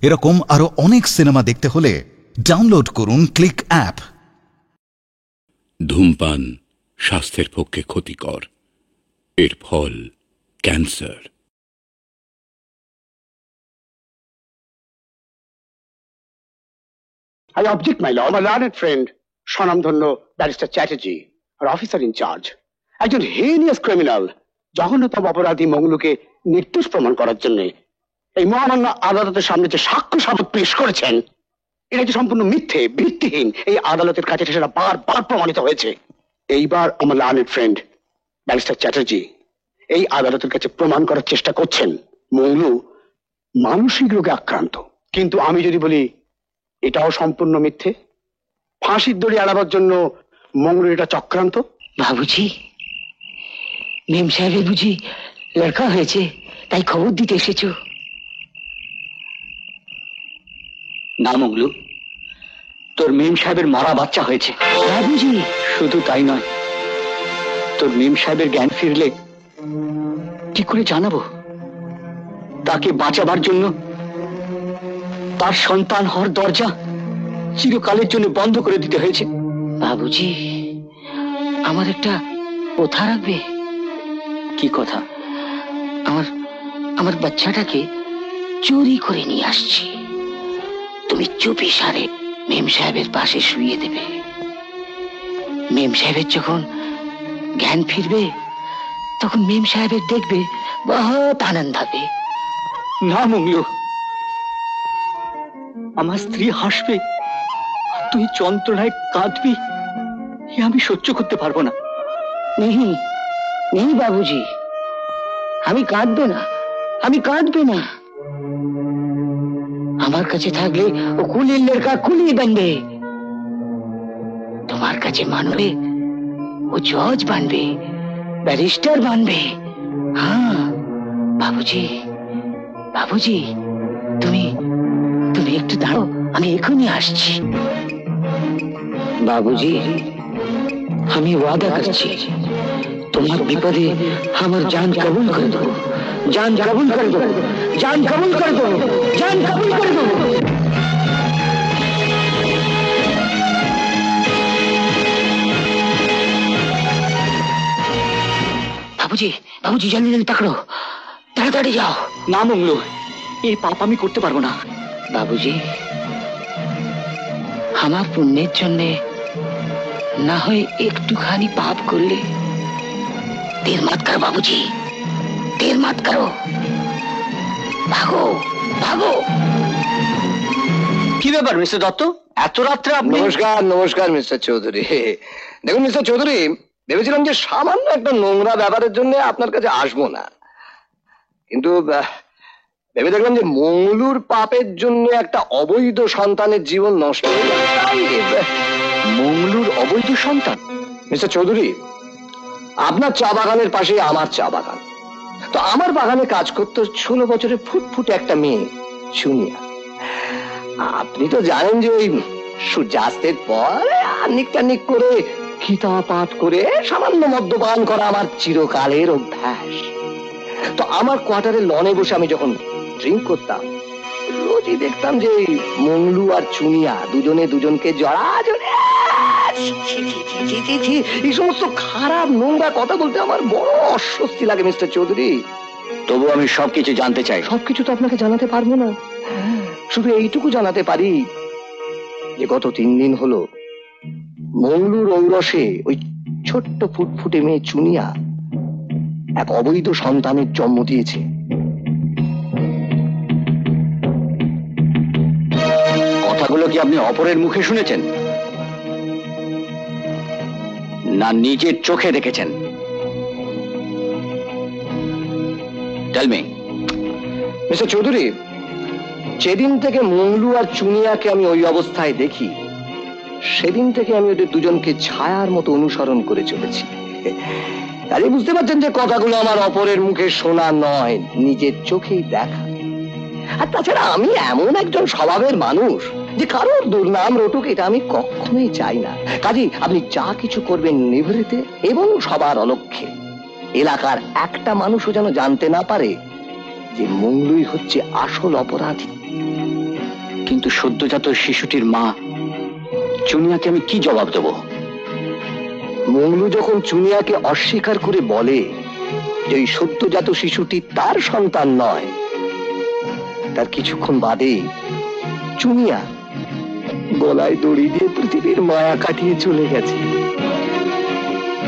এরকম আরো অনেক সিনেমা দেখতে হলে ডাউনলোড করুন ক্লিক অ্যাপ। ধূমপান স্বাস্থ্যের পক্ষে ক্ষতিকর, এর ফল cancer. I object, my lord. My learned friend, স্বনামধন্য ব্যারিস্টার চ্যাটার্জি, আর অফিসার ইনচার্জ, একজন হেনিয়াস ক্রিমিনাল, জঘন্যতম অপরাধী মংলুকে নির্দোষ প্রমাণ করার জন্য এই মহামান্য আদালতের সামনে যে সাক্ষ্য সাবত পেশ করেছেন, এটা যে সম্পূর্ণ মিথ্যে, ভিত্তিহীন, এই আদালতের কাছে সেটা বারবার প্রমাণিত হয়েছে। এইবার আমার লার্নেড ফ্রেন্ড ব্যারিস্টার চ্যাটার্জি এই আদালতের কাছে প্রমাণ করার চেষ্টা করছেন মংলু মানসিক রোগে আক্রান্ত। কিন্তু আমি যদি বলি এটাও সম্পূর্ণ মিথ্যে, ফাঁসির দড়ি এড়াবার জন্য মংলুর এটা চক্রান্ত। বাবুজি, মেম সাহেবের বুঝি লড়কা হয়েছে, তাই খবর দিতে এসেছো? না মংলু, তোর মেম সাহেবের মরা বাচ্চা হয়েছে। বাবুজি, শুধু তাই নয়, তোর মেম সাহেবের জ্ঞান ফিরলে কি করে জানাবো? তাকে বাঁচাবার জন্য তার সন্তান হওয়ার দরজা চিরকালের জন্য বন্ধ করে দিতে হয়েছে। বাবুজি, আমার একটা কথা রাখবে? কি কথা? আমার বাচ্চাটাকে চুরি করে নিয়ে আসছি, তুমি চুপি সারে মেম সাহেবের পাশে শুইয়ে দেবে। মেম সাহেবের যখন জ্ঞান ফিরবে তখন মেম সাহেবের দেখবে বহুত আনন্দ হবে। না মংলু, আমার স্ত্রী হাসবে, তুই যন্ত্রণায় কাঁদবি, এ আমি সহ্য করতে পারবো না। নেই নেই বাবুজি, আমি কাঁদবে না, আমি কাঁদবে না। আমার কাছে থাকলে ও কুলির লড়কা কুলি বানবে, তোমার কাছে মানবে ও জজ বানবে, ব্যারিস্টার বানবে। হ্যাঁ বাবুজি, বাবুজি, তুমি তুমি একটু দাঁড়ো, আমি এখনই আসছি। বাবুজি, আমি ওয়াদা করছি তোমার বিপদে আমার জান কবুল করে দেবো, জান কবুল করে দেবো, জান কবুল করে দেবো, জান কবুল করে দেবো। বাবুজি, বাবুজি, জলদি জলদি পাকড়ো, তাড়াতাড়ি যাও। না মংলু, এই পাপ আমি করতে পারবো না। বাবুজি, আমার পুণ্যের জন্যে না হয় একটুখানি পাপ করলে देर मत करो बाबूजी, देर मत करो, भागो भागो। কি ব্যাপার মিস্টার দত্ত, এত রাত্রে আপনি? নমস্কার নমস্কার মিস্টার চৌধুরী। দেখুন মিস্টার চৌধুরী, ভেবেছিলাম যে সামান্য একটা নোংরা ব্যাপারের জন্য আপনার কাছে আসবো না, কিন্তু ভেবে দেখলাম যে মংলুর পাপের জন্য একটা অবৈধ সন্তানের জীবন নষ্ট হয়ে যাবে। মংলুর অবৈধ সন্তান? মিস্টার চৌধুরী, আপনার চা বাগানের পাশে আমার চা বাগান, তো আমার বাগানে কাজ করতো 16 বছরের ফুটফুটে একটা মেয়ে চুনিয়া। আপনি তো জানেন যে ওই সূর্যাস্তের পর আনিক টানিক করে গীতা পাঠ করে সামান্য মদ্যপান করা আমার চিরকালের অভ্যাস। তো আমার কোয়ার্টারের লনে বসে আমি যখন ড্রিঙ্ক করতাম, রোজই দেখতাম যে মংলু আর চুনিয়া দুজনে দুজনকে জড়াজড়ি, এই সমস্ত খারাপ নোংরা কথা বলতে আমার বড় অস্বস্তি লাগে মিস্টার চৌধুরী। তবু আমি সবকিছু জানতে চাই। সবকিছু তো আপনাকে জানাতে পারবো না, শুধু এইটুকু জানাতে পারি যে গত 3 দিন হলো মংলুর ঔরসে ওই ছোট্ট ফুটফুটে মেয়ে চুনিয়া এক অবৈধ সন্তানের জন্ম দিয়েছে। কথাগুলো কি আপনি অপরের মুখে শুনেছেন, না নিজের চোখে দেখেছেন? Tell me. মিস্টার চৌধুরী, যেদিন থেকে মংলু আর চুনিয়াকে আমি ওই অবস্থায় দেখি, সেদিন থেকে আমি ওদের দুজনকে ছায়ার মতো অনুসরণ করে চলেছি। তাই বুঝতে পারছেন যে কথাগুলো আমার অপরের মুখে শোনা নয়, নিজের চোখেই দেখা। আর তাছাড়া আমি এমন একজন স্বভাবের মানুষ যে কারোর দুর্নাম রটুক, এটা আমি কখনোই চাই না। কাজেই আপনি যা কিছু করবেন নিভৃতে এবং সবার অলক্ষ্যে, এলাকার একটা মানুষও যেন জানতে না পারে যে মংলুই হচ্ছে আসল অপরাধী। কিন্তু সদ্যজাত শিশুটির মা চুনিয়াকে আমি কি জবাব দেব? মংলু যখন চুনিয়াকে অস্বীকার করে বলে যে এই সদ্যজাত শিশুটি তার সন্তান নয়, তার কিছুক্ষণ বাদে চুনিয়া গলায় দড়ি দিয়ে পৃথিবীর মায়া কাটিয়ে চলে গেছে।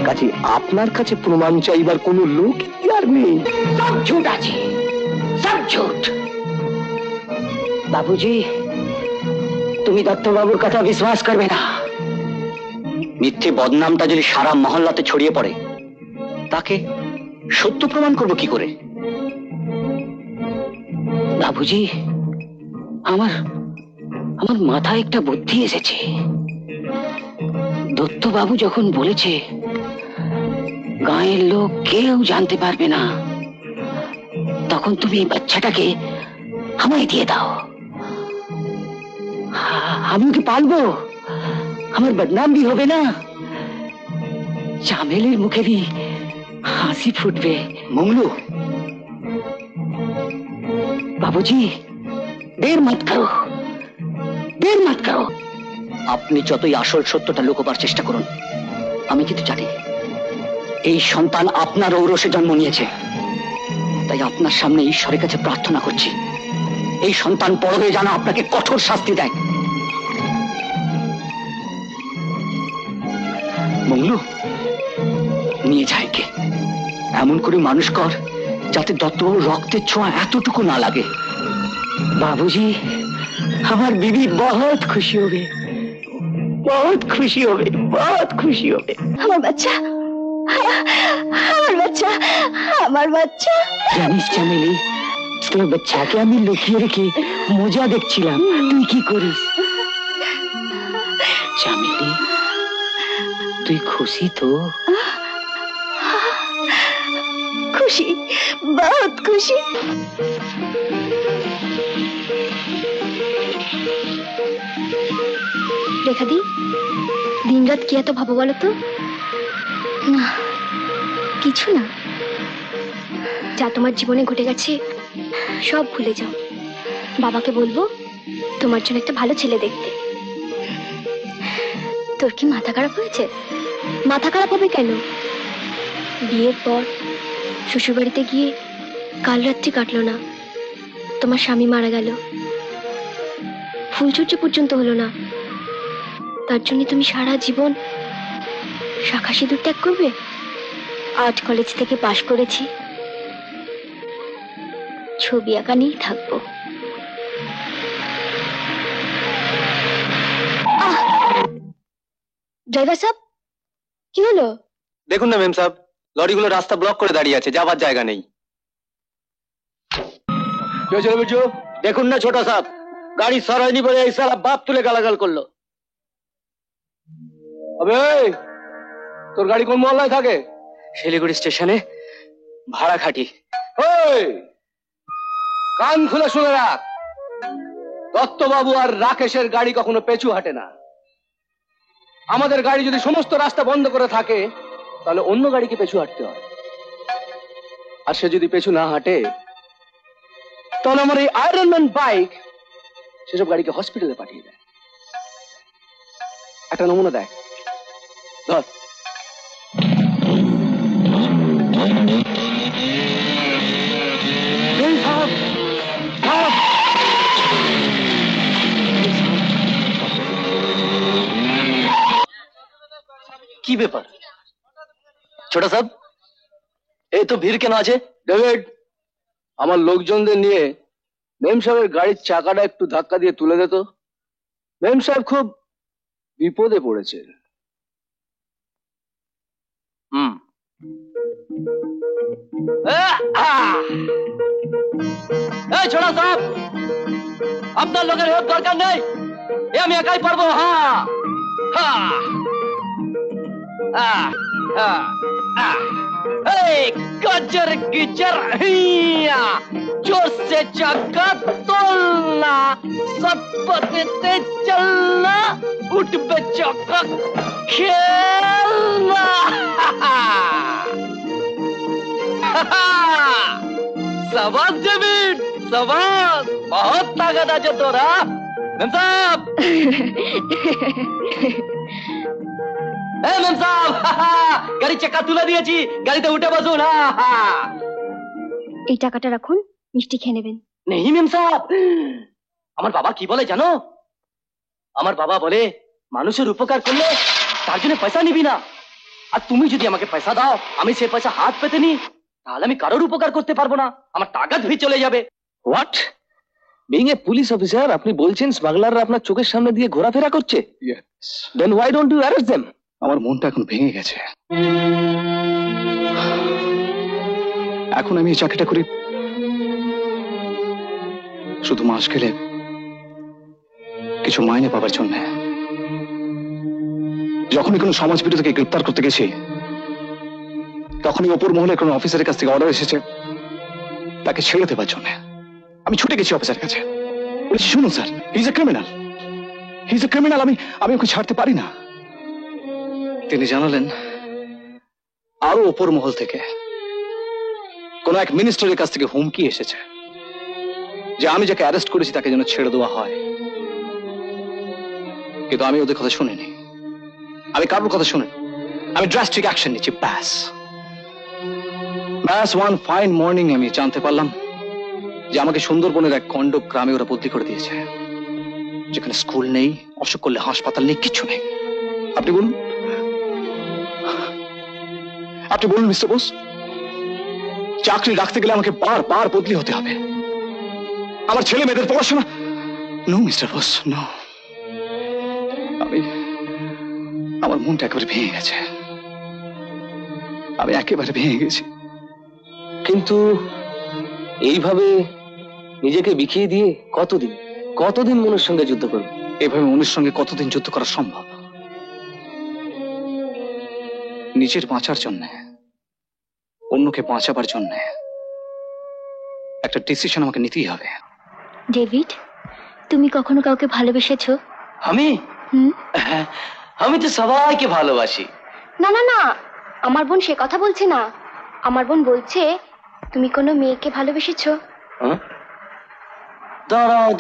কাজে আপনার কাছে প্রমাণ চাইবার কোনো লোক আর নেই। সব ঝুট আছে, সব ঝুট। বাবুজি, তুমি দত্তবাবুর কথা বিশ্বাস করবে না। মিথ্যে বদনামটা যদি সারা মহল্লাতে ছড়িয়ে পড়ে, তাকে সত্য প্রমাণ করব কি করে? বাবুজি, আমার মাথায় একটা বুদ্ধি এসেছে। দত্তবাবু যখন বলেছে গাঁয়ের লোক কেউ জানতে পারবে না, তখন তুমি এই বাচ্চাটাকে আমায় দিয়ে দাও। আমি ওকে পালবো, আমার বদনাম भी হবে না, চামেলির মুখে भी হাসি ফুটবে। মংলু, বাবুজি, দের মত করো, দের মত করো। আপনি যতই আসল সত্যটা লুকোবার চেষ্টা করুন, আমি কিন্তু জানি এই সন্তান আপনার ঔরসে জন্ম নিয়েছে। তাই আপনার সামনে ঈশ্বরের কাছে প্রার্থনা করছি, এই সন্তান বড় হয়ে যেন আপনাকে কঠোর শাস্তি দেয়। মংলু, নিয়ে যায় কে, এমন করে মানুষ কর যাতে দত্তবাবুর রক্তের ছোঁয়া এতটুকু না লাগে। बाबूजी, हमार बीवी बहुत खुशी होगी, बहुत खुशी होगी, बहुत खुशी होगी। আমার বাচ্চা, আমার বাচ্চা, আমার বাচ্চা। জানিস চামেলি, তোর বাচ্চাকে আমি লুকিয়ে রেখে মজা দেখছিলাম, তুই কি করিস? চামেলি, তুই খুশি তো? খুশি, বহুত খুশি। রেখা দি, দিন রাত কি এত ভাবো বলো তো? না, কিছু না। যা তোমার জীবনে ঘটে গেছে সব ভুলে যাও। বাবাকে বলবো তোমার জন্য একটা ভালো ছেলে দেখতে। তোর কি মাথা খারাপ হয়েছে? মাথা খারাপ হবে কেন? বিয়ের পর শ্বশুর বাড়িতে গিয়ে কাল রাত্রি কাটলো না, তোমার স্বামী মারা গেল, ফুলচর্চা পর্যন্ত হলো না। তার জন্য তুমি সারা জীবন শাখা সিঁদুর ত্যাগ করবে? আর্ট কলেজ থেকে পাশ করেছি, ছবি আঁকা নিয়েই থাকবো। ড্রাইভার সাহেব, কি হলো? দেখুন না মেম সাহেব, লরিগুলো রাস্তা ব্লক করে দাঁড়িয়ে আছে, যাবার জায়গা নেই। দেখুন না ছোট সাহেব, গাড়ি সরাইনি বলে এই সালা বাপ তুলে গালাগাল করলো। আবে, তোর গাড়ি কোন মহল্লায় থাকে? শিলিগুড়ি স্টেশনে ভাড়া খাটি। ওই, কান খুলে শুনে রাখ, দত্তবাবু আর রাকেশের গাড়ি কখনো পেছু হাঁটে না। আমাদের গাড়ি যদি সমস্ত রাস্তা বন্ধ করে থাকে, তাহলে অন্য গাড়িকে পেছু হাঁটতে হয়। আর সে যদি পেছু না হাঁটে, তাহলে আমার এই আয়রন ম্যান বাইক সেসব গাড়িকে হসপিটালে পাঠিয়ে দেয়। একটা নমুনা দেয়, ধর। কি ব্যাপার ছোট সাহেব, এই তো ভিড় কেন আছে? ডেভিড, আমার লোকজনদের নিয়ে মেম সাহেবের গাড়ির চাকাটা একটু ধাক্কা দিয়ে তুলে দে তো। মেম সাহেব খুব বিপদে পড়েছে। এই ছোট সাহেব, আপনার লোকের হেল্প দরকার নেই, এ আমি একাই পারবো। হ্যাঁ হ্যাঁ হ্যাঁ হ্যাঁ। गजर गिजर हिया, जोर से चक्का तोलना, सब पते चलना, उठ पे चक्का खेलना। शाबाश डेविड, शाबाश, बहुत ताकत আছে তোরা। মেম সাহেব, মেম সাহেব, গাড়ির চাকা তুলে দিয়েছি, গাড়িতে উঠে বসুন। এই টাকাটা রাখুন, মিষ্টি খেয়ে নেবেন। নেই মেম সাহেব, আমার বাবা কি বলে জানো? আমার বাবা বলে মানুষের উপকার করলে তার জন্য পয়সা নিবি না। আর তুমি যদি আমাকে পয়সা দাও, আমি সে পয়সা হাত পেতে নি, তাহলে আমি কারোর উপকার করতে পারবো না, আমার টাকা ধুয়ে চলে যাবে। What? Being a police officer, আপনি বলছেন স্মাগলাররা আপনার চোখের সামনে দিয়ে ঘোরাফেরা করছে? Then why don't you arrest them? আমার মনটা এখন ভেঙে গেছে। এখন আমি এই চাকরিটা করি শুধু মাস গেলে কিছু মাইনে পাবার জন্য। যখনই কোনো সমাজ বিরোধীকে গ্রেপ্তার করতে গেছি, তখনই ওপর মহলে কোনো অফিসারের কাছ থেকে অর্ডার এসেছে তাকে ছেড়ে দেবার জন্য। আমি ছুটে গেছি অফিসারের কাছে, বলেছি শুনুন sir, he is a criminal, he is a criminal, আমি ওকে ছাড়তে পারি না। তিনি জানালেন আরো ওপর মহল থেকে কোন এক মিনিস্টারের কাছ থেকে হুমকি এসেছে যে আমি যাকে অ্যারেস্ট করেছি তাকে যেন ছেড়ে দেওয়া হয়। কিন্তু আমি ওদের কথা শুনিনি, আমি কারোর কথা শুনিনি, আমি ড্রাস্টিক অ্যাকশন নিচ্ছি। ব্যাস ওয়ান ফাইন মর্নিং আমি জানতে পারলাম যে আমাকে সুন্দরবনের এক কন্ডক গ্রামে ওরা বদলি করে দিয়েছে, যেখানে স্কুল নেই, অসুখ করলে হাসপাতাল নেই, কিচ্ছু নেই। আপনি বলুন, আপনি বলুন মিস্টার বোস, চাকরি রাখতে গেলে আমাকে বারবার বদলি হতে হবে? আমার ছেলে মেয়েদের পড়াশোনা? No mister Bose, no. আমার মনটা একেবারে ভেঙে গেছে, আমি একেবারে ভেঙে গেছি। কিন্তু এইভাবে নিজেকে বিখিয়ে দিয়ে কতদিন মনের সঙ্গে যুদ্ধ করবে? এভাবে মনের সঙ্গে কতদিন যুদ্ধ করা সম্ভব? নিজের বাঁচার জন্য, অন্যকে বাঁচাবার জন্য একটা ডিসিশন আমাকে নিতেই হবে। ডেভিড, তুমি কখনো কাউকে ভালোবেসেছো? আমি তো সবাইকে ভালোবাসি। না না না, আমার বোন সে কথা বলছে না। আমার বোন বলছে তুমি কোনো মেয়েকে ভালোবেসেছো। দাঁড়াও,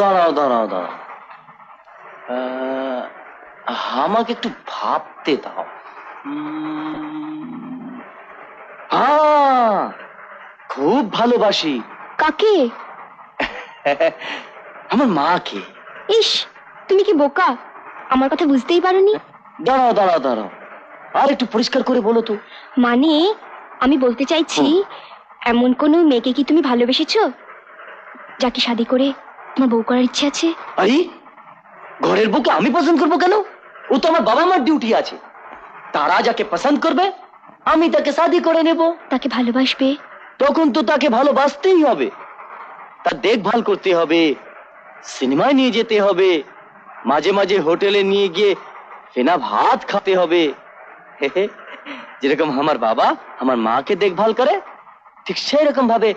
আমাকে একটু ভাবতে দাও। খুব ভালোবাসি। কাকে? আমার মাকে। ইস, তুমি কি বোকা, আমার কথা বুঝতেই পারোনি? দাঁড়াও, আর একটু পরিষ্কার করে বলো তো। মানে আমি বলতে চাইছি, এমন কোন মেয়েকে কি তুমি ভালোবেসেছো যাকে শাদী করে তোমার বউ করার ইচ্ছে আছে? আরে ঘরের বউকে আমি পছন্দ করবো কেন? ও তো আমার বাবা মার ডিউটি আছে। তারা যাকে পছন্দ করবে আমি তাকে শাদী করে নেব। তাকে ভালোবাসবে? তখন তো তাকে ভালোবাসতেই হবে, তার দেখভাল করতে হবে, সিনেমায় নিয়ে যেতে হবে, মাঝে মাঝে হোটেলে নিয়ে গিয়ে ফেনা ভাত খাতে হবে। যেরকম আমার বাবা আমার মাকে দেখভাল করে, ঠিক সেই রকম ভাবে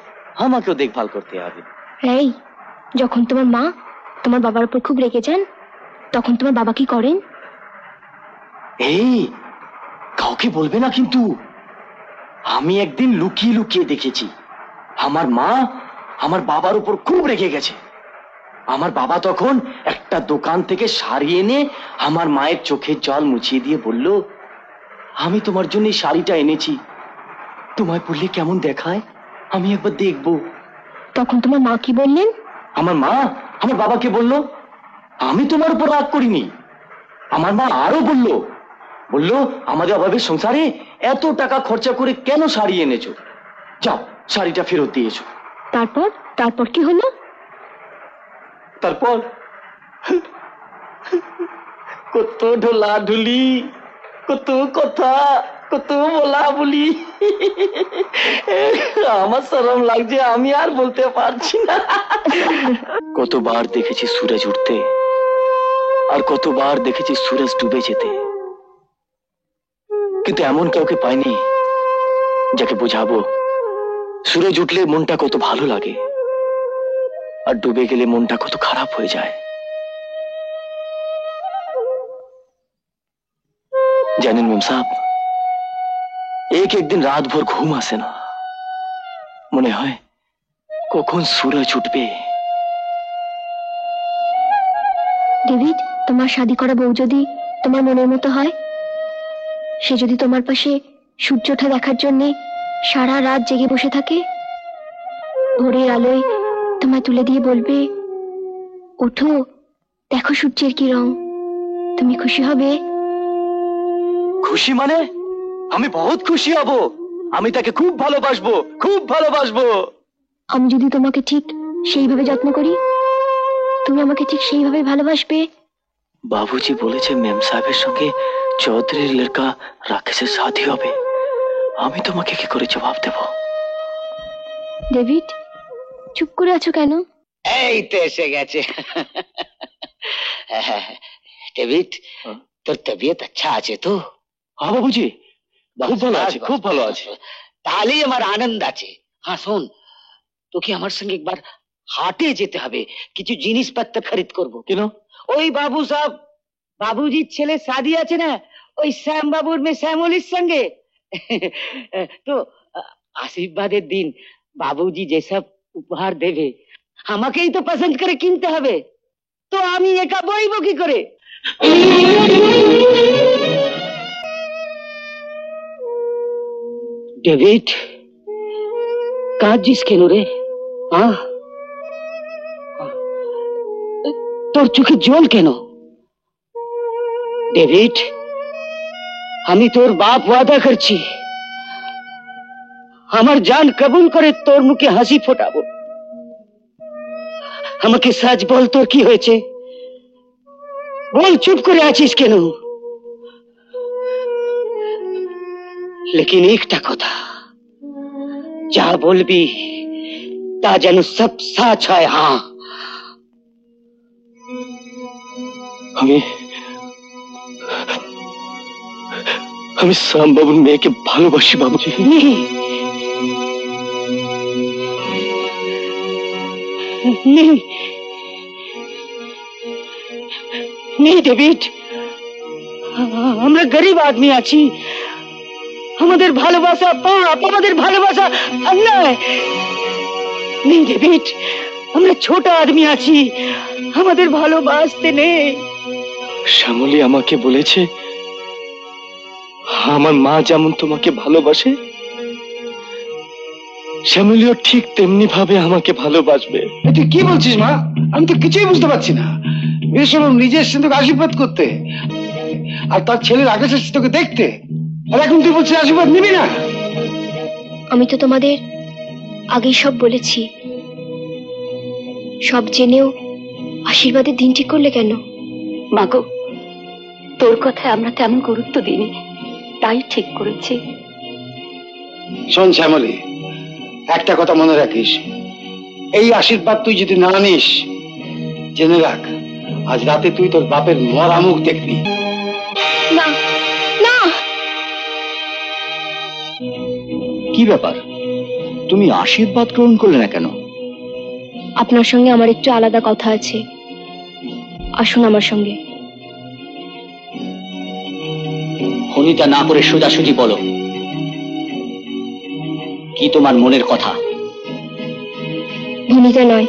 আমাকেও দেখভাল করতে হবে। এই, যখন তোমার মা তোমার বাবার উপর খুব রেগে যান, তখন তোমার বাবা কি করেন? এই, কাউকে বলবে না কিন্তু। আমি একদিন লুকিয়ে লুকিয়ে দেখেছি আমার মা আমার বাবার উপর খুব রেগে গেছে। আমার বাবা তখন একটা দোকান থেকে শাড়ি এনে আমার মায়ের চোখের জল মুছিয়ে দিয়ে বলল, আমি তোমার জন্য এই শাড়িটা এনেছি, তোমায় পরলে কেমন দেখায়, আমি একবার দেখবো। তখন তোমার মা কি বললেন? আমার মা আমার বাবাকে বলল, আমি তোমার উপর রাগ করিনি। আমার মা আরো বলল আমাদের অভাবের সংসারে এত টাকা খরচা করে কেন শাড়ি এনেছো, যাও শাড়িটা ফেরত দিয়েছো। তারপর কি হলো? তারপর কত ঢোলা ঢুলি, কত কথা, কত বলা বলি। আমার শরম লাগছে, আমি আর বলতে পারছি না। কতবার দেখেছি সূরজ উঠতে, আর কতবার দেখেছি সূরজ ডুবে যেতে, কিন্তু এমন কাউকে পাইনি যাকে বোঝাবো সূরজ উঠলে মনটা কত ভালো লাগে, আর ডুবে গেলে মনটা কত খারাপ হয়ে যায়। জানেন মেম সাহেব, एक दिन रात भर घूम আসে না, মনে হয় কখন সূরজ উঠবে। ডেভিড, তোমার শাদী করা বউ যদি তোমার মনের মতো হয়, সে যদি তোমার পাশে সূর্য ওঠা দেখার জন্যে সারা রাত জেগে বসে থাকে, ভোরের আলোয় তোমায় তুলে দিয়ে বলবে, ওঠো দেখো সূর্যের কি রং, তুমি খুশি হবে? খুশি মানে? আমি বহুত খুশি হব। আমি তাকে খুব ভালোবাসবো, খুব ভালোবাসবো। আমি যদি তোমাকে ঠিক সেইভাবে যত্ন করি, তুমি আমাকে ঠিক সেইভাবে ভালোবাসবে? বাবুজি বলেছে মেম সাহেবের সঙ্গে চৌধুরীর লড়কা রাকেশের শাদী হবে। আমি তোমাকে কি করে জবাব দেব? ডেভিড, চুপ করে আছো কেন? এই তো এসে গেছে। ডেভিড, তোর তবিয়ত আচ্ছা আছে তো? হ্যাঁ বাবুজি, খুব ভালো আছে, খুব ভালো আছে। তাহলেই আমার আনন্দ আছে। হ্যাঁ শোন, তোকে আমার সঙ্গে একবার হাটে যেতে হবে, কিছু জিনিসপত্র খরিদ করবো। কেন? ওই বাবু সাহেব, বাবুজির ছেলে শাদী আছে না, ওই শ্যাম বাবুর মেয়ে শ্যামলির সঙ্গে। তো আশীর্বাদের দিন বাবুজি যেসব উপহার দেবে আমাকেই তো পছন্দ করে কিনতে হবে, তো আমি একা বইব কি করে? ডেভিড, কাঁদছিস কেন রে? তোর চোখে জল কেন? ডেভিড, আমি তোর বাপ ওয়াদা করছি, আমার জান কবুল করে তোর মুখে হাসি ফোটাবো। আমাকে সাজ বল, তোর কি হয়েছে? বল, চুপ করে আছিস কেন? লেকিন একটা কথা, যা বলবি তা যেন সব সাচ হয়। হ্যাঁ, আমি শ্যাম বাবুর মেয়েকে ভালোবাসি বাবুজি। নেই ডেভিড, আমরা গরিব আদমি আছি, আমাদের ভালোবাসা পাপ, আমাদের ভালোবাসা অন্যায়। নেই ডেভিড, আমরা ছোট আদমি আছি, আমাদের ভালোবাসতে নেই। শ্যামলী আমাকে বলেছে আমার মা যেমন তোমাকে ভালোবাসে, শ্যামলীও ঠিক তেমনি ভাবে আমাকে ভালোবাসবে। তুই কি বলছিস মা? আমি তো কিছুই বুঝতে পারছি না। এসব নিজে এসেছেন তোকে আশীর্বাদ করতে, আর তার ছেলের আগে এসেছে তোকে দেখতে, আর এখন তুই বলছিস আশীর্বাদ নিবি না? আমি তো তোমাদের আগেই সব বলেছি, সব জেনেও আশীর্বাদের দিন ঠিক করলে কেন? মাগো, তোর কথায় আমরা তেমন গুরুত্ব দিইনি, তাই ঠিক করেছি। শোন শ্যামলী, একটা কথা মনে রাখিস, এই আশীর্বাদ তুই যদি না নিস, জেনে রাখ আজ রাতে তুই তোর বাপের মরা মুখ দেখবি। না না, কি ব্যাপার, তুমি আশীর্বাদ গ্রহণ করলে না কেন? আপনার সঙ্গে আমার একটু আলাদা কথা আছে, আসুন আমার সঙ্গে। ফোনিটা না করে সোজাসুজি বলো, কি তোমার মনের কথা? ভূমিকা নয়,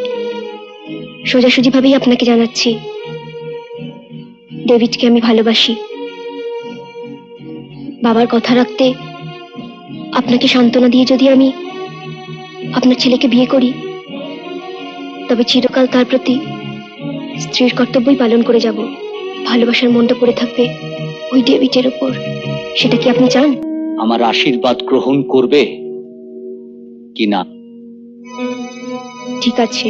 সোজাসুজি ভাবেই আপনাকে জানাচ্ছি, ডেভিডকে আমি ভালোবাসি। বাবার কথা রাখতে আপনাকে সান্ত্বনা দিয়ে যদি আমি আপনার ছেলেকে বিয়ে করি, তবে চিরকাল তার প্রতি স্ত্রীর কর্তব্যই পালন করে যাব। ভালোবাসার মনটা পড়ে থাকবে ওই ডেভিডের উপর। সেটা কি আপনি চান? আমার আশীর্বাদ গ্রহণ করবে কি না? ঠিক আছে,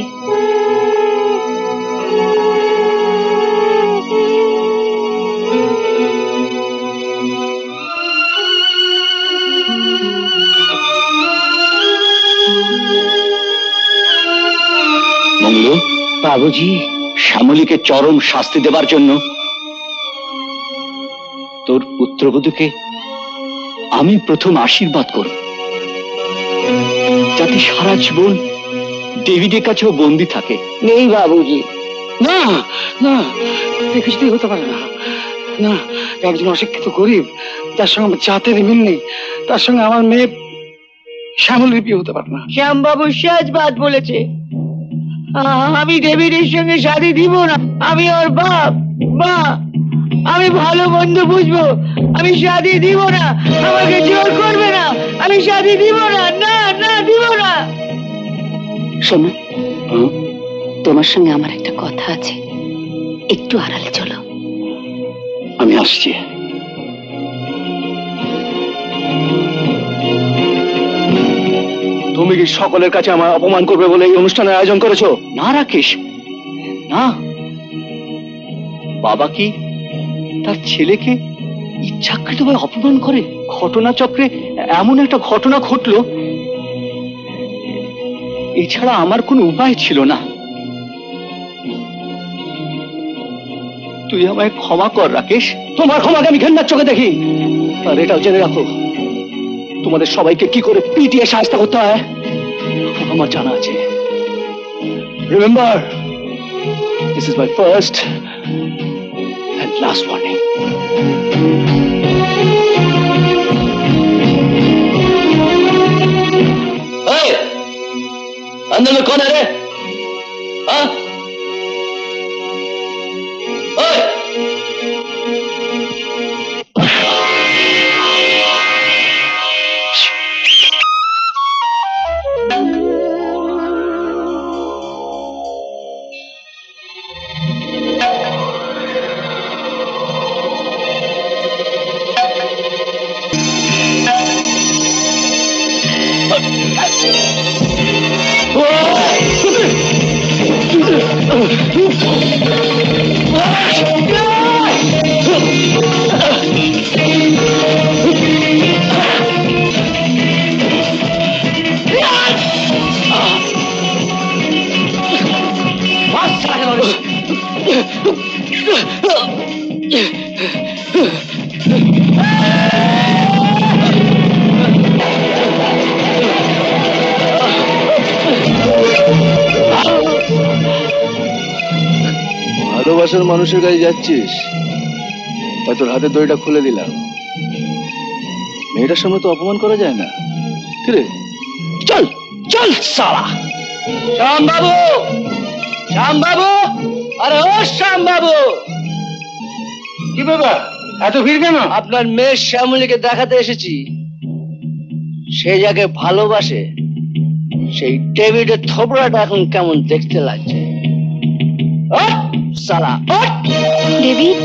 মঙ্গলু, বাবুজি শ্যামলীকে চরম শাস্তি দেবার জন্য তোর পুত্রবধূকে আমি প্রথম আশীর্বাদ করব, যাতে সারা জীবন ডেভিডের কাছেও বন্দী থাকে। নেই বাবুজি, না না, কিছুতেই হতে পারে না। না, একজন অশিক্ষিত গরিব যার সঙ্গে আমার জাতের মিল নেই, তার সঙ্গে আমার মেয়ে শ্যামলীর বিয়ে হতে পারে না। শ্যাম বাবু শেষ বাদ বলেছে। আমি ডেভিডের সঙ্গে শাদি দিব না। আমি ওর বাপ। মা, আমি ভালো মন্দ বুঝবো, আমি শাদি দিব না। আমাকে জোর করবে না, আমি শাদি দিব না। না না, দিব না। শোনো, তোমার সঙ্গে আমার একটা কথা আছে, একটু আড়ালে চলো। আমি আসছি। তুমি কি সকলের কাছে আমার অপমান করবে বলে এই অনুষ্ঠানের আয়োজন করেছো? না রাকেশ, না। বাবা কি তার ছেলেকে ইচ্ছাকৃতভাবে অপমান করে? ঘটনাচক্রে এমন একটা ঘটনা ঘটলো, এছাড়া আমার কোনো উপায় ছিল না। তুই আমায় ক্ষমা কর রাকেশ, তোমার ক্ষমাকে আমি ঘেন্নার চোখে দেখি। আর এটাও জেনে রাখো, তোমাদের সবাইকে কি করে পিটিয়ে সাহায্য করতে হয় আমার জানা আছে। Remember, this is my first and last warning. अंदर में कौन है रे? हाँ? ভালোবাসার মানুষের কাছে যাচ্ছিস, তাই তোর হাতে দড়িটা খুলে দিলাম। মেয়েটার সামনে তো অপমান করা যায় না। কিরে, চল চল সালা। শ্যাম বাবু, শ্যাম বাবু, আরে ও শ্যাম বাবু। কি বাবা, এত ভিড় কেন? আপনার মেয়ে শ্যামলীকে দেখাতে এসেছি। সে যাকে ভালোবাসে, সেই ডেভিডের থোবড়াটা এখন কেমন দেখতে লাগছে। সালা ডেভিড,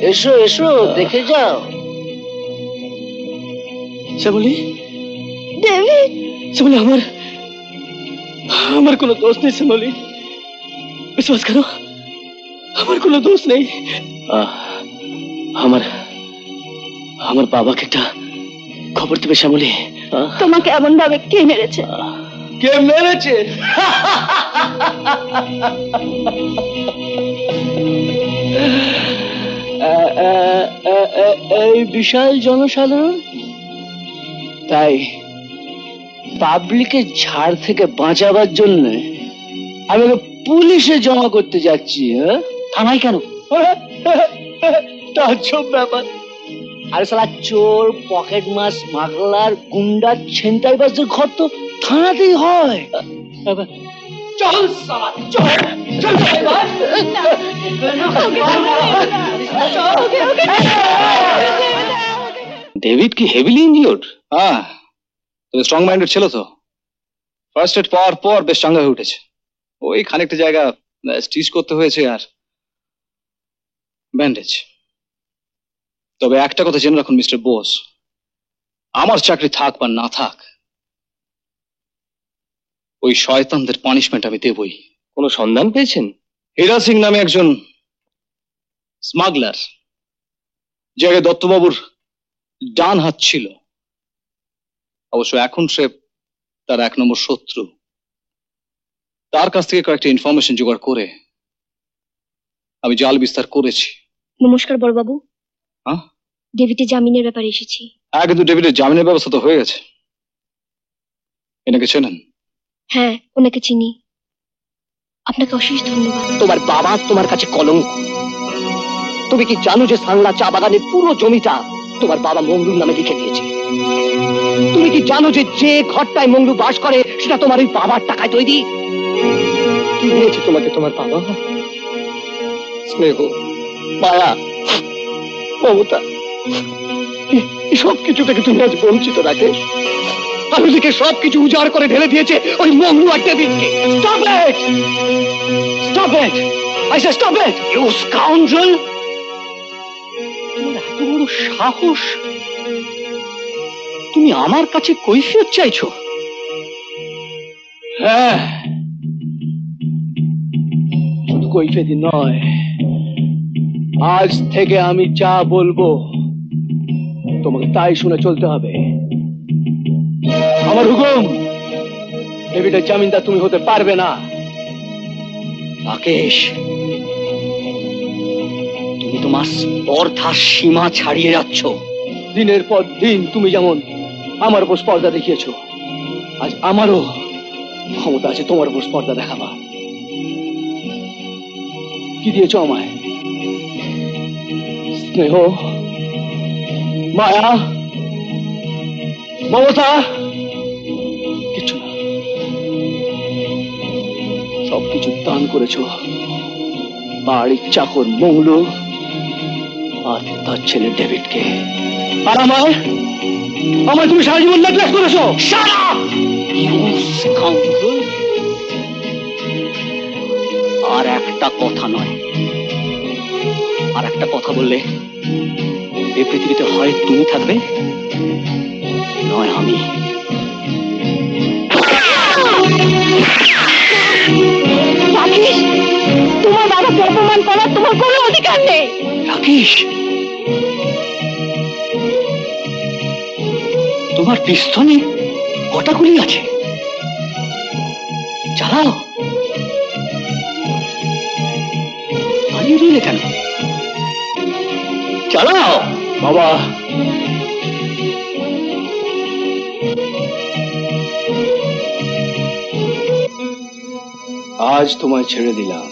এসো এসো, দেখে যাও। শ্যামলী, ডেভিড, শ্যামলী, আমার কোনো দোষ নেই। শ্যামলী, বিশ্বাস করো, আমার কোনো দোষ নেই। আমার বাবাকে একটা খবর দেবে শ্যামলী। তোমাকে এমন ভাবে কে মেরেছে? কে মেরেছে? এই বিশাল জনসাধারণ। তাই পাবলিকের ঝাড় থেকে বাঁচাবার জন্য আমি পুলিশে জমা করতে যাচ্ছি। থানায় কেন? তাজ্জব ব্যাপার। আরে সালা, চোর, পকেট মার, স্মাগলার, গুন্ডা, ছিনতাইবাজদের ঘর তো থানাতেই হয়। চল সালা, চল চল। ডেভিড কি হেভিলি ইনজিওর্ড? হ্যাঁ, তবে স্ট্রং মাইন্ডেড ছিল তো। ফার্স্ট এড পাওয়ার পর বেশ চাঙ্গা হয়ে উঠেছে। ওই খানিকটা জায়গা স্টিচ করতে হয়েছে আর ব্যান্ডেজ। তবে একটা কথা জেনে রাখুন মিস্টার বোস, আমার চাকরি থাক বা না থাক, ওই শয়তানদের পানিশমেন্ট আমি দেবই। কোনো সন্ধান পেয়েছেন? হীরা সিং নামে একজন স্মাগলার, যে আগে দত্তবাবুর ডান হাত ছিল, অবশ্য এখন সে তার 1 নম্বর শত্রু। তার কাছ থেকে কয়েকটা ইনফরমেশন জোগাড় করে আমি জাল বিস্তার করেছি। নমস্কার বড়বাবু। হ্যাঁ, ডেভিডের জামিনের ব্যাপারে এসেছি। কিন্তু ডেভিডের জামিনের ব্যবস্থা তো হয়ে গেছে। এনাকে চেনেন? হ্যাঁ, ওনাকে চিনি। আপনাকে অশেষ ধন্যবাদ। তোমার বাবা তোমার কাছে কলঙ্ক। তুমি কি জানো যে সাংলা চা বাগানের পুরো জমিটা তোমার বাবা মঙ্গলুর নামে লিখে দিয়েছে? তুমি কি জানো যে যে ঘরটায় মঙ্গলু বাস করে সেটা তোমার ওই বাবার টাকায় তৈরি? কি দিয়েছে তোমাকে তোমার বাবা? স্নেহ, মায়া, মমতা, সব কিছু থেকে তুমি আজ বঞ্চিত রাকেশ। আর ওদিকে সবকিছু উজাড় করে ঢেলে দিয়েছে ওই মঙ্গলু আর ডেভিডকে। Stop it! Stop it! I say stop it! You scoundrel! তোমার এত বড় সাহস, তুমি আমার কাছে কৈফিয়ত চাইছো? হ্যাঁ, শুধু কৈফিয়তই নয়, আজ থেকে আমি যা বলবো তোমাকে তাই শুনে চলতে হবে। আমার হুকুম, ডেভিডের জামিনদার তুমি হতে পারবে না। রাকেশ, তুমি তোমার স্পর্ধার সীমা ছাড়িয়ে যাচ্ছ। দিনের পর দিন তুমি যেমন আমার উপর স্পর্ধা দেখিয়েছো, আজ আমারও ক্ষমতা আছে তোমার উপর স্পর্ধা দেখাবা। কি দিয়েছ আমায়? স্নেহ, মায়া, মমতা? কিছু না, সবকিছু দান করেছো বাড়ির চাকর মঙ্গলু আর তার ছেলে ডেভিডকে। আর আমায় তুমি সারা জীবন নেগলেক্ট করেছো। Shut up! You scoundrel! আর একটা কথা নয়, আর একটা কথা বললে এই পৃথিবীতে হয় তুমি থাকবে, নয় আমি। রাকেশ, তোমার বাবাকে অপমান করার তোমার কোনো অধিকার নেই। রাকেশ, তোমার পিস্তলে কটা গুলি আছে? চালাও। দাঁড়িয়ে রইলে কেন? চালাও। বাবা, আজ তোমায় ছেড়ে দিলাম।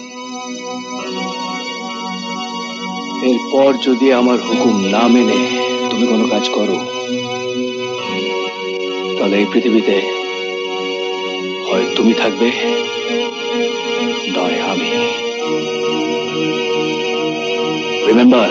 এরপর যদি আমার হুকুম না মেনে তুমি কোনো কাজ করো, তাহলে এই পৃথিবীতে হয় তুমি থাকবে, নয় আমি। রিমেম্বার?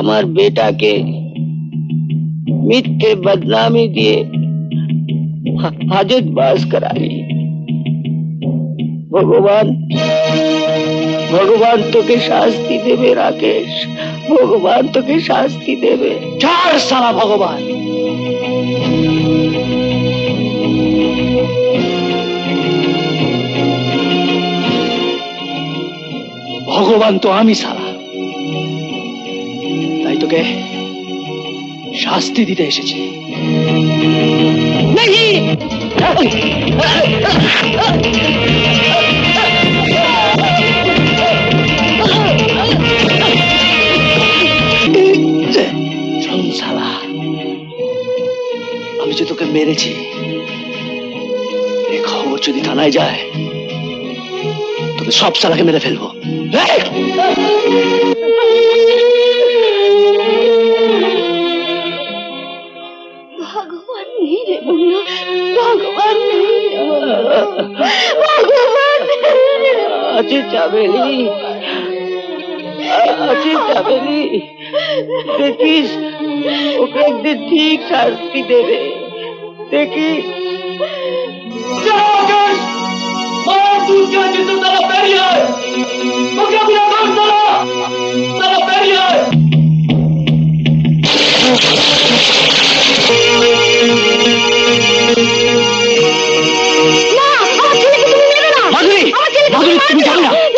আমার বেটাকে মিথ্যে বদনামি দিয়ে হাজত বাস করালি। ভগবান তোকে শাস্তি দেবে রাকেশ, ভগবান তোকে শাস্তি দেবে। ছাড় সালা ভগবান। ভগবান তো আমি সালা, তাই তোকে শাস্তি দিতে এসেছি। সালা, আমি যে তোকে মেরেছি এ খবর যদি থানায় যায়, তোকে সব সালাকে মেরে ফেলবো। ভগবান নেই রে বন্ধু, ভগবান নেই, ভগবান আছে চাবেলি, আছে চাবেলি। দেখিস ওকে একদিন ঠিক শাস্তি দেবে, দেখিস। তুমি যাবে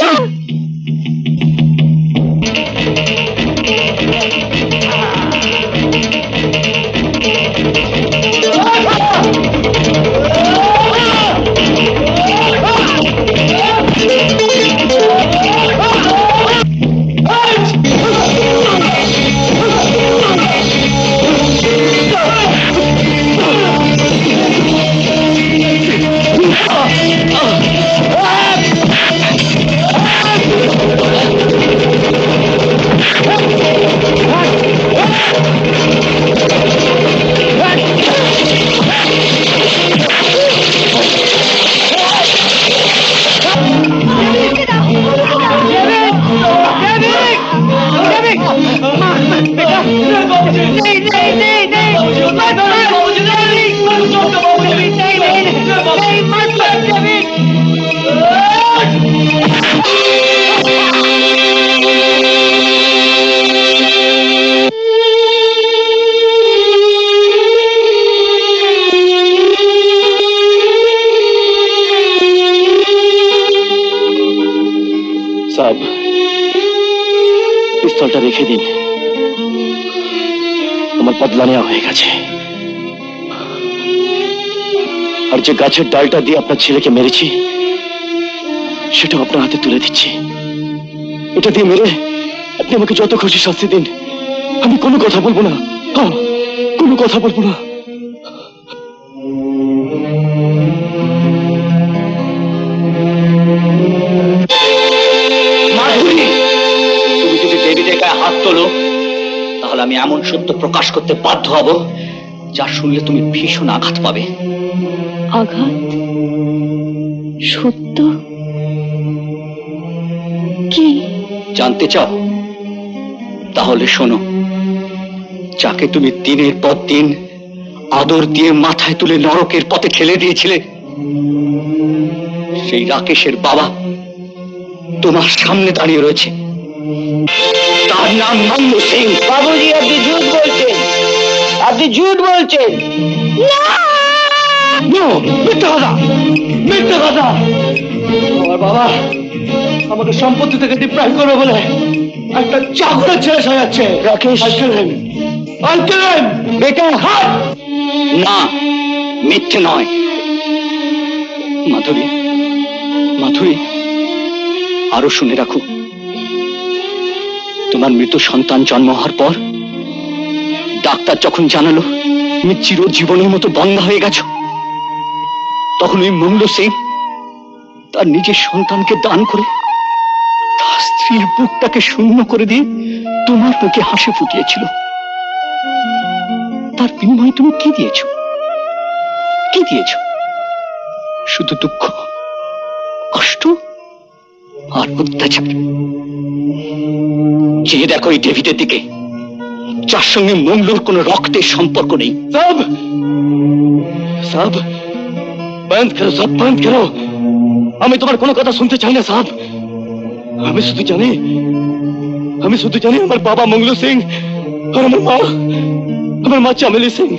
না। সাহেব, পিস্তলটা রেখে দিন, আমার বদলা নেওয়া হয়ে গেছে। আর যে গাছের ডালটা দিয়ে আপনার ছেলেকে মেরেছি সেটাও আপনার হাতে তুলে দিচ্ছি। এটা দিয়ে মেরে আপনি আমাকে যত খুশি শাস্তি দিন, আমি কোনো কথা বলবো না, কোনো কথা বলবো না। তুমি যদি ডেভিডের গায়ে হাত তোলো তাহলে আমি এমন সত্য প্রকাশ করতে বাধ্য হব যা শুনলে তুমি ভীষণ আঘাত পাবে। আঘাত? সত্য? কি জানতে চাও? তাহলে শোনো, যাকে তুমি দিনের পর দিন আদর দিয়ে মাথায় তুলে নরকের পথে ঠেলে দিয়েছিলে, সেই রাকেশের বাবা তোমার সামনে দাঁড়িয়ে রয়েছে। তার নাম মঙ্গল সিং। বাবুজি, আপনি ঝুট বলছেন, আপনি ঝুট বলছেন। মিথ্যা কথা, মিথ্যা কথা। আমার বাবা আমাকে সম্পত্তি থেকে ডিপ্রাইভ করবে বলে একটা চাকরের ছেলে সাজাচ্ছে। রাকেশ, বেটা হাত। না, মিথ্যে নয়। মাধুরী, মাধুরী, আরো শুনে রাখো, তোমার মৃত সন্তান জন্ম হওয়ার পর ডাক্তার যখন জানালো তুমি চিরজীবনের মতো বন্ধা হয়ে গেছো, তখন ওই মঙ্গল সিং তার নিজের সন্তানকে দান করে তার স্ত্রীর বুকটাকে শূন্য করে দিয়ে তোমার মুখে হাসি ফুটিয়েছিল। তার বিনিময়ে তুমি কি দিয়েছো? কি দিয়েছো? শুধু দুঃখ, কষ্ট আর অত্যাচার। যে দেখো এই ডেভিডের দিকে, যার সঙ্গে মঙ্গলুর কোনো রক্তের সম্পর্ক নেই। সব সব বন্ধ করো, সব বন্ধ করো। আমি তোমার কোনো কথা শুনতে চাই না সাহেব। আমি শুধু জানি আমার বাবা মঙ্গল সিং আর আমার মা চামেলি সিং।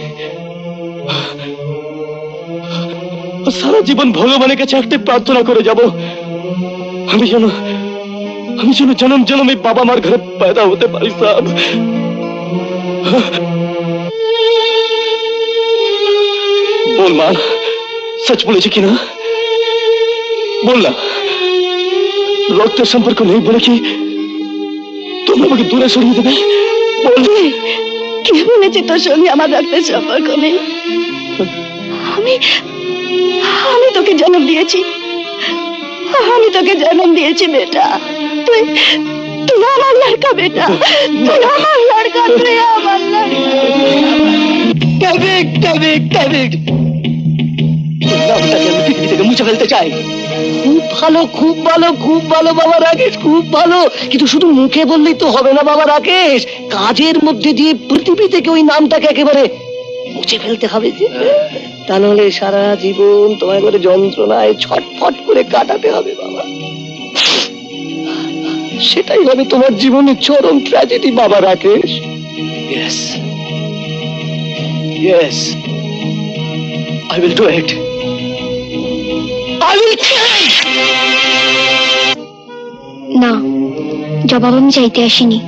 সারা জীবন ভগবানের কাছে একটা প্রার্থনা করে যাব, আমি যেন জনম জনম এই বাবা মার ঘরে পয়দা হতে পারি সাহেব। বল মা, সচ বলেছে কিনা? বল না, রক্তের সম্পর্ক নেই বলে কি তোমরা আমাকে দূরে সরিয়ে দেবে? বলবি? কে বলেছে তোর সঙ্গে আমার রক্তের সম্পর্ক নেই? আমি তোকে জন্ম দিয়েছি, আমি তোকে জন্ম দিয়েছি বেটা। তুই আমার লড়কা বেটা, তুই আমার লড়কা, তুই আমার পৃথিবী থেকে মুছে ফেলতে চাই। খুব ভালো, খুব ভালো, খুব ভালো বাবা রাকেশ, খুব ভালো। কিন্তু শুধু মুখে বললেই তো হবে না বাবা রাকেশ, কাজের মধ্যে দিয়ে পৃথিবী থেকে ওই নামটাকে একেবারে মুছে ফেলতে হবে। তা নাহলে সারা জীবন তোমায় করে যন্ত্রণায় ছটফট করে কাটাতে হবে বাবা। সেটাই হবে তোমার জীবনের চরম ট্র্যাজেডি বাবা Rakesh. Yes, yes, I will do it. I will do it. না, জবাব আমি চাইতে আসিনি,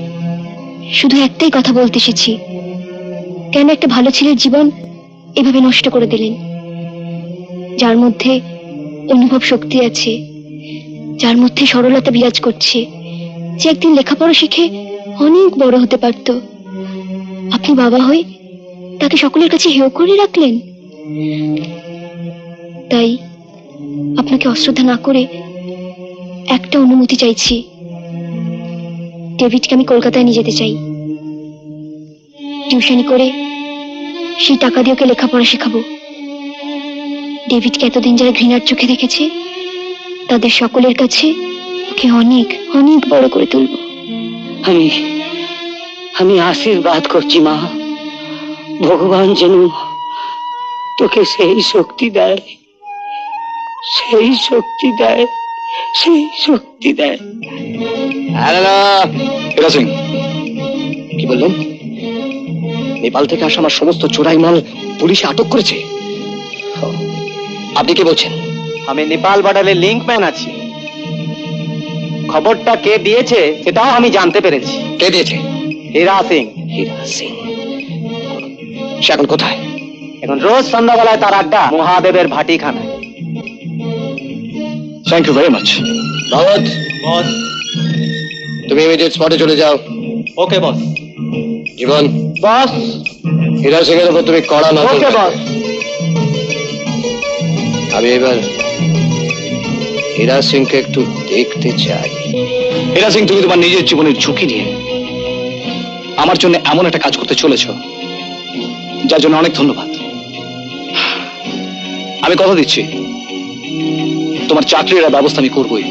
শুধু একটাই কথা বলতে এসেছি। কেন একটা ভালো ছেলের জীবন এভাবে নষ্ট করে দিলেন? যার মধ্যে অনুভব শক্তি আছে, যার মধ্যে সরলতা বিরাজ করছে, যে একদিন লেখাপড়া শিখে অনেক বড় হতে পারত, আপনি বাবা হয়ে তাকে সকলের কাছে হেয় করে রাখলেন। তাই আপনাকে অশ্রদ্ধা না করে একটা অনুমতি চাইছি। ডেভিডকে আমি কলকাতায় নিয়ে যেতে চাই। টিউশনি করে সেই টাকা দিয়ে ওকে লেখাপড়া শেখাবো। ডেভিডকে এতদিন যারা ঘৃণার চোখে দেখেছে তাদের সকলের কাছে ওকে অনেক অনেক বড় করে তুলব। আমি আশীর্বাদ করছি মা, ভগবান যেন তোকে সেই শক্তি দেয়, সেই শক্তি দেয়, সেই শক্তি দেয়। সিং কি বললেন? নেপাল থেকে আসা আমার সমস্ত চোরাই মাল পুলিশে আটক করেছে। আপনি কি বলছেন? আমি নেপাল বর্ডারে লিঙ্কম্যান আছি। খবরটা কে দিয়েছে সেটাও আমি জানতে পেরেছি। কে দিয়েছে? হীরা সিং। হীরা সিং? সে এখন কোথায়? এখন রোজ সন্ধ্যাবেলায় তার আড্ডা মহাদেবের ভাটিখানায়। Thank you very much. দাওয়াত, বস। তুমি ইমিডিয়েট স্পটে চলে যাও। ওকে বস। জীবন, বস। হীরা সিং এর উপর তুমি কড়া নজর ওকে রাখো। বস। আমি এবার হীরা সিংকে একটু দেখতে চাই। হীরা সিং, তুমি তোমার নিজের জীবনের ঝুঁকি নিয়ে আমার জন্য এমন একটা কাজ করতে চলেছ, যার জন্য অনেক ধন্যবাদ। আমি কথা দিচ্ছি, তোমার চাকরির ব্যবস্থা আমি করবই।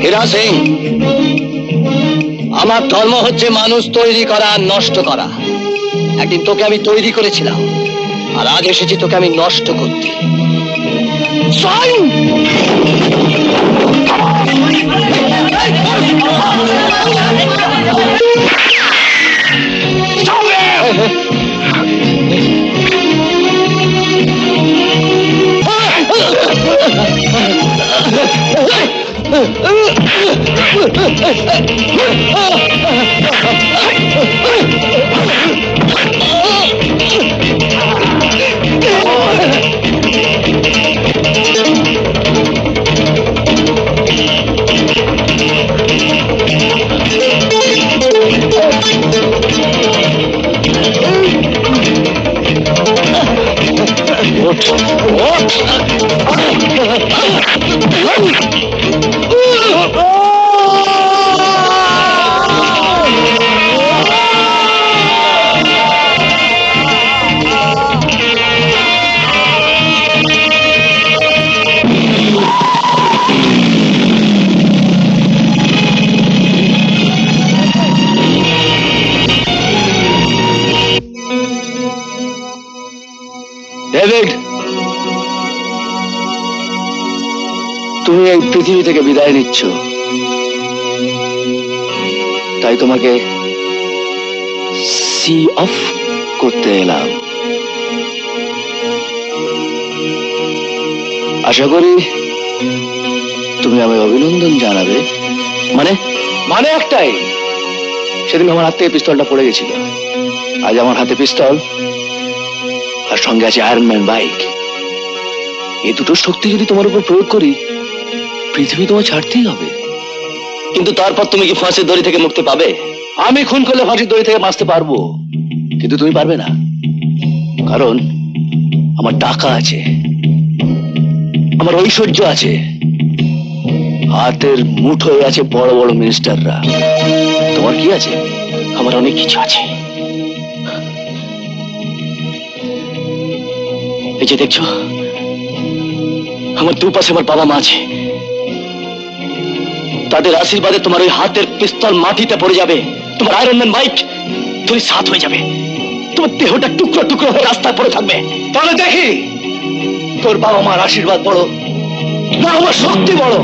হীরা সিং, আমার ধর্ম হচ্ছে মানুষ তৈরি করা আর নষ্ট করা। একদিন তোকে আমি তৈরি করেছিলাম, আর আজ এসেছি তোকে আমি নষ্ট করতে। ডেভিড, তুমি এই পৃথিবী থেকে বিদায় নিচ্ছ, তাই তোমাকে সি অফ করতে এলাম। আশা করি তুমি আমায় অভিনন্দন জানাবে। মানে একটাই, সেদিন আমার হাত থেকে পিস্তলটা পড়ে গেছিল, আজ আমার হাতে পিস্তল আর সঙ্গে আছে আয়রন ম্যান বাইক। এই দুটো শক্তি যদি তোমার উপর প্রয়োগ করি, পৃথিবী তোমার ছাড়তেই হবে। কিন্তু তারপর তুমি কি ফাঁসির দড়ি থেকে মুক্তি পাবে? আমি খুন করলে ফাঁসির দড়ি থেকে বাঁচতে পারবো, কিন্তু তুমি পারবে না, কারণ আমার টাকা আছে, আমার ঐশ্বর্য আছে, হাতের মুঠোয় আছে বড় বড় মিনিস্টাররা। তোমার কি আছে? আমার অনেক কিছু আছে। এই যে দেখছো, আমার দুপাশে আমার বাবা মা আছে, তাদের আশীর্বাদে তোমার ওই হাতের পিস্তল মাটিতে পড়ে যাবে, তোমার আয়রন ম্যান বাইক তুমি সাথ হয়ে যাবে, তোমার দেহটা টুকরো টুকরো হয়ে রাস্তায় পড়ে থাকবে। তাহলে দেখি তোর বাবা মার আশীর্বাদ বড় না আমার শক্তি বড়।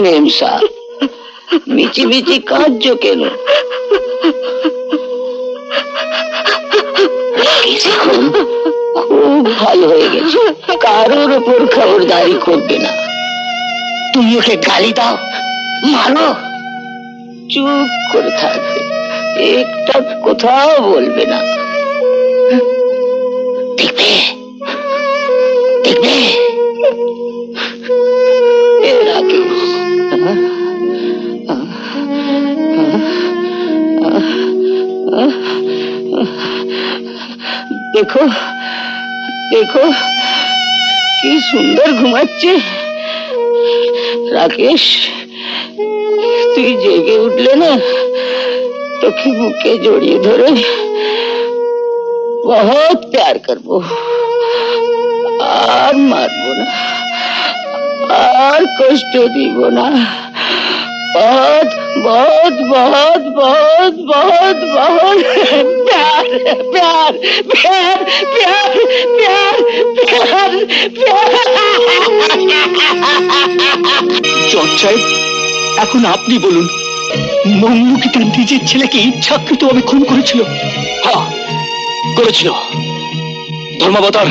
মেমসা, মিচি মিচি কাঁদছো কেন? এখন খুব ভালো হয়ে গেছে, কারোর ওপর খবরদারি করবে না। তুমি ওকে গালি দাও, মানো, চুপ করে থাকবে, একটা কোথাও বলবে না। দেখবে দেখবে দেখো দেখো কি সুন্দর ঘুমাচ্ছে। রাকেশ, তুই জেগে উঠলে না তোকে বুকে জড়িয়ে ধরে बहुत प्यार करबो, আর মারবো না, আর কষ্ট দিব না। बहुत बहुत बहुत बहुत बहुत बहुत प्यार प्यार प्यार प्यार प्यार प्यार प्यार। জজ সাহেব, এখন আপনি বলুন, মঙ্গলু কি তার নিজের ছেলেকে ইচ্ছাকৃতভাবে খুন করেছিল? হ্যাঁ, করেছিল। ধর্মাবতার,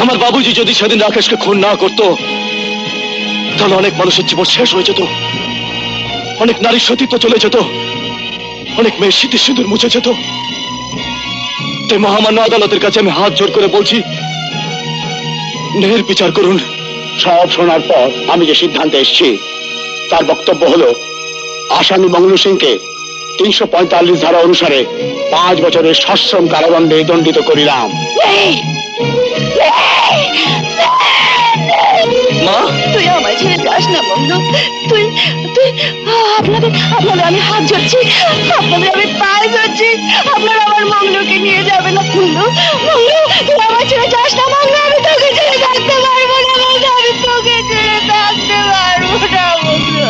আমার বাবুজি যদি সেদিন রাকেশকে খুন না করতো তাহলে অনেক মানুষের জীবন শেষ হয়ে যেত, অনেক নারীর সতীত্ব চলে যেত, অনেক মেয়ের স্মৃতি সিঁদুর মুছে যেত। তাই মহামান্য আদালতের কাছে আমি হাত জোর করে বলছি, ন্যায়ের বিচার করুন। সব শোনার পর আমি যে সিদ্ধান্তে এসেছি তার বক্তব্য হলো, আসামি মঙ্গলু সিংকে 345 ধারা অনুসারে 5 বছরের সশ্রম কারাদণ্ডে দণ্ডিত করিলাম। মা, তুই আমার ছেড়ে যাস না মঙ্গলু, তুই তুই আপনাদের আপনাদের আমি হাত ধরছি, আপনাদের আমি পায়ে ধরছি, আপনারা আমার মঙ্গলুকে নিয়ে যাবে না। মঙ্গলু মঙ্গলু, তুই আমার ছেড়ে যাস না মঙ্গলু, আমি তোকে ছেড়ে থাকতে পারবো না মঙ্গলু, আমি তোকে ছেড়ে থাকতে পারবো না মঙ্গলু,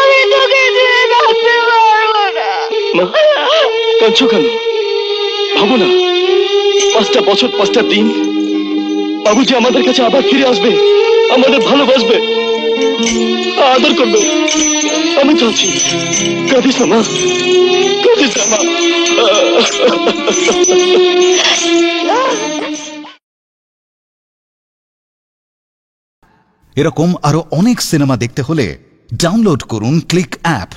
আমি তোকে ছেড়ে থাকতে পারবো না। মা, কাঁদছো কেন? ভাবো না, 5টা বছর 5টা দিন বাবুজি আমাদের কাছে আবার ফিরে আসবে, আমাদের ভালোবাসবে, আদর করবে। আমি তো আছি, কাঁদিস না মা, কাঁদিস না মা। এরকম আরো অনেক সিনেমা দেখতে হলে ডাউনলোড করুন ক্লিক অ্যাপ।